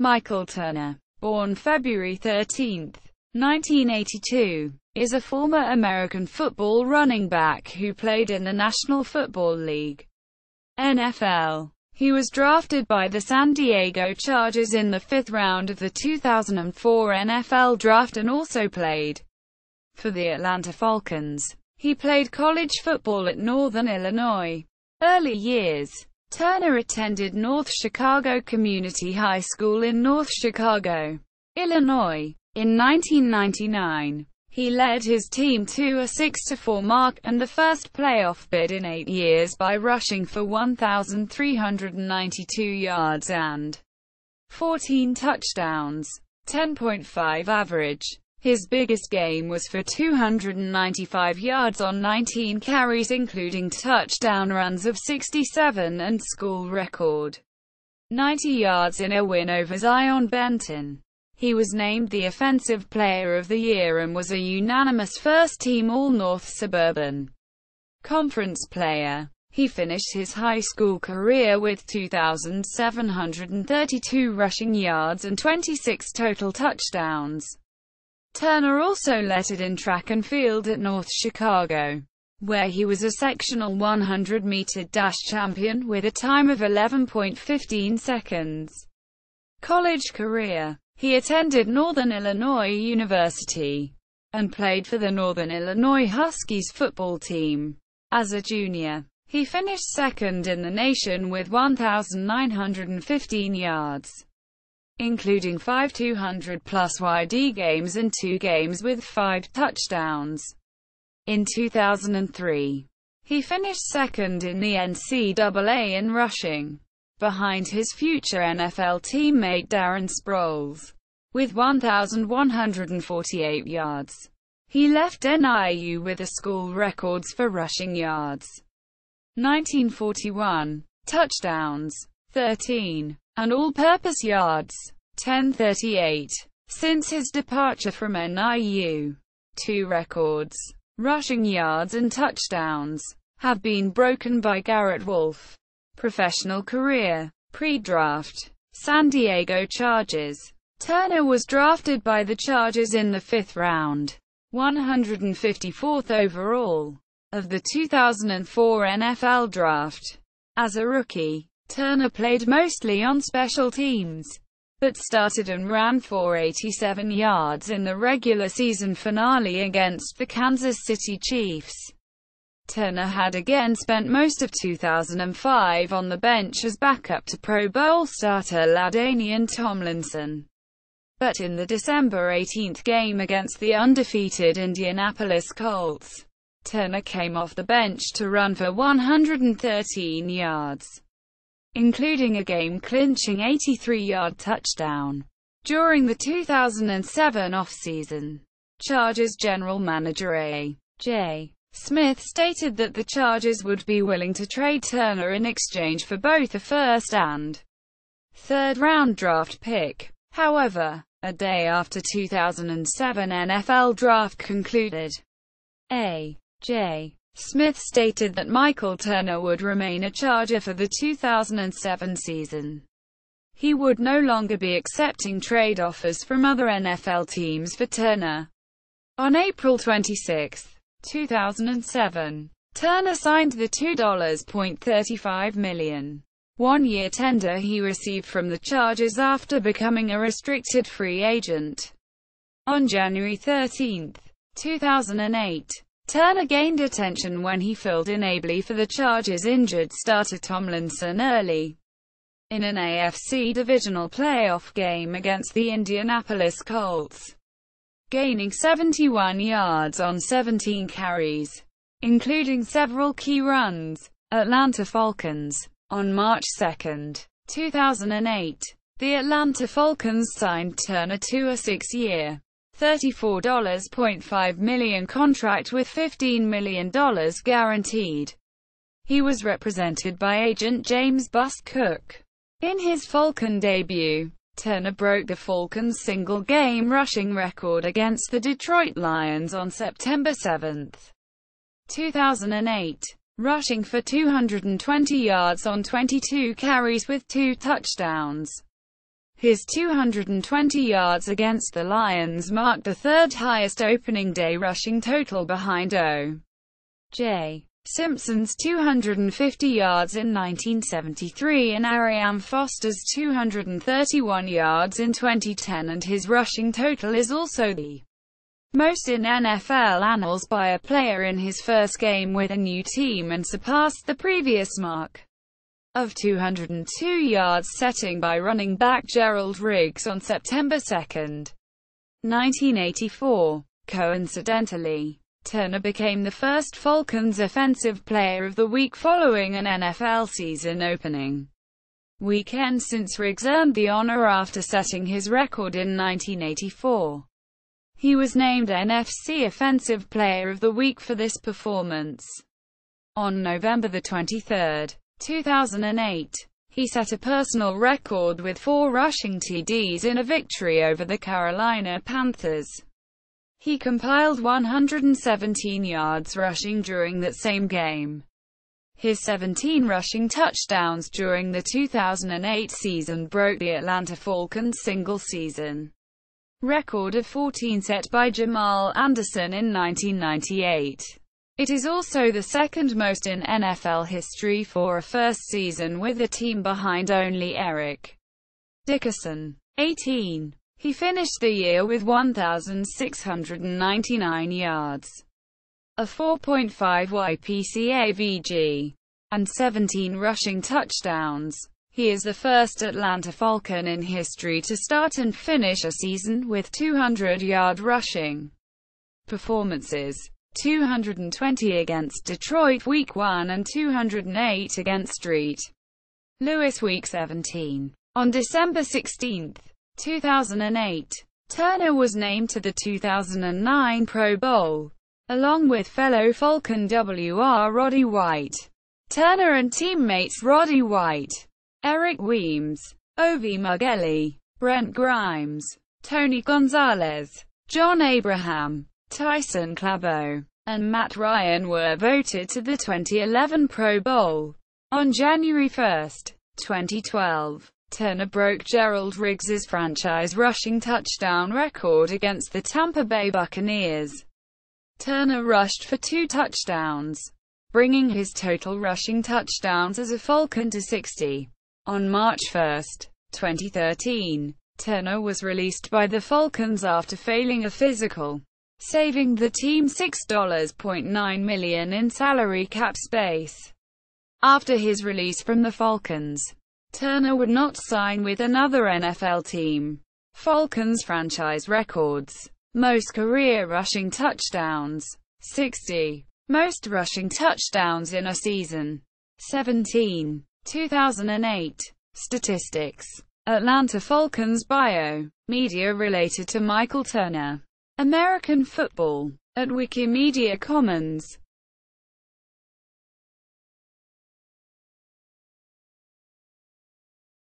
Michael Turner, born February 13, 1982, is a former American football running back who played in the National Football League (NFL). He was drafted by the San Diego Chargers in the 5th round of the 2004 NFL Draft and also played for the Atlanta Falcons. He played college football at Northern Illinois. Early years. Turner attended North Chicago Community High School in North Chicago, Illinois. In 1999, he led his team to a 6-4 mark and the first playoff bid in 8 years by rushing for 1,392 yards and 14 touchdowns, 10.5 average. His biggest game was for 295 yards on 19 carries, including touchdown runs of 67 and school record 90 yards in a win over Zion Benton. He was named the Offensive Player of the Year and was a unanimous first-team All-North Suburban Conference player. He finished his high school career with 2,732 rushing yards and 26 total touchdowns. Turner also lettered in track and field at North Chicago, where he was a sectional 100-meter dash champion with a time of 11.15 seconds. College career. He attended Northern Illinois University and played for the Northern Illinois Huskies football team. As a junior, he finished second in the nation with 1,915 yards, including 5 200-plus YD games and 2 games with 5 touchdowns. In 2003, he finished second in the NCAA in rushing, behind his future NFL teammate Darren Sproles, with 1,148 yards. He left NIU with a school records for rushing yards: 1941, touchdowns, 13, and all-purpose yards, 1038. Since his departure from NIU, 2 records, rushing yards and touchdowns, have been broken by Garrett Wolfe. Professional career. Pre-draft. San Diego Chargers. Turner was drafted by the Chargers in the 5th round, 154th overall, of the 2004 NFL Draft. As a rookie, Turner played mostly on special teams, but started and ran for 87 yards in the regular season finale against the Kansas City Chiefs. Turner had again spent most of 2005 on the bench as backup to Pro Bowl starter LaDainian Tomlinson. But in the December 18 game against the undefeated Indianapolis Colts, Turner came off the bench to run for 113 yards, including a game-clinching 83-yard touchdown. During the 2007 offseason, Chargers general manager A.J. Smith stated that the Chargers would be willing to trade Turner in exchange for both a first and third-round draft pick. However, a day after 2007 NFL Draft concluded, A.J. Smith stated that Michael Turner would remain a Charger for the 2007 season. He would no longer be accepting trade offers from other NFL teams for Turner. On April 26, 2007, Turner signed the $2.35 million one-year tender he received from the Chargers after becoming a restricted free agent. On January 13, 2008, Turner gained attention when he filled in ably for the Chargers' injured starter Tomlinson early in an AFC divisional playoff game against the Indianapolis Colts, gaining 71 yards on 17 carries, including several key runs. Atlanta Falcons. On March 2, 2008, the Atlanta Falcons signed Turner to a 6-year, $34.5 million contract with $15 million guaranteed. He was represented by agent James "Bus" Cook. In his Falcon debut, Turner broke the Falcons' single-game rushing record against the Detroit Lions on September 7, 2008, rushing for 220 yards on 22 carries with 2 touchdowns. His 220 yards against the Lions marked the third highest opening day rushing total behind O.J. Simpson's 250 yards in 1973 and Arian Foster's 231 yards in 2010, and his rushing total is also the most in NFL annals by a player in his first game with a new team, and surpassed the previous mark of 202 yards setting by running back Gerald Riggs on September 2, 1984. Coincidentally, Turner became the first Falcons Offensive Player of the Week following an NFL season opening weekend since Riggs earned the honor after setting his record in 1984. He was named NFC Offensive Player of the Week for this performance. On November 23, 2008, he set a personal record with 4 rushing TDs in a victory over the Carolina Panthers. He compiled 117 yards rushing during that same game. His 17 rushing touchdowns during the 2008 season broke the Atlanta Falcons single-season record of 14 set by Jamal Anderson in 1998. It is also the second most in NFL history for a first season with a team behind only Eric Dickerson. 18. He finished the year with 1,699 yards, a 4.5 YPCAVG, and 17 rushing touchdowns. He is the first Atlanta Falcon in history to start and finish a season with 200-yard rushing performances. 220 against Detroit Week 1 and 208 against St. Louis Week 17. On December 16, 2008, Turner was named to the 2009 Pro Bowl, along with fellow Falcon Wr. Roddy White. Turner and teammates Roddy White, Eric Weems, Ovi Mugelli, Brent Grimes, Tony Gonzalez, John Abraham, Tyson Clabo, and Matt Ryan were voted to the 2011 Pro Bowl. On January 1, 2012, Turner broke Gerald Riggs's franchise rushing touchdown record against the Tampa Bay Buccaneers. Turner rushed for 2 touchdowns, bringing his total rushing touchdowns as a Falcon to 60. On March 1, 2013, Turner was released by the Falcons after failing a physical, saving the team $6.9 million in salary cap space. After his release from the Falcons, Turner would not sign with another NFL team. Falcons franchise records: most career rushing touchdowns, 60. Most rushing touchdowns in a season, 17. 2008. Statistics. Atlanta Falcons bio. Media related to Michael Turner. American football. At Wikimedia Commons.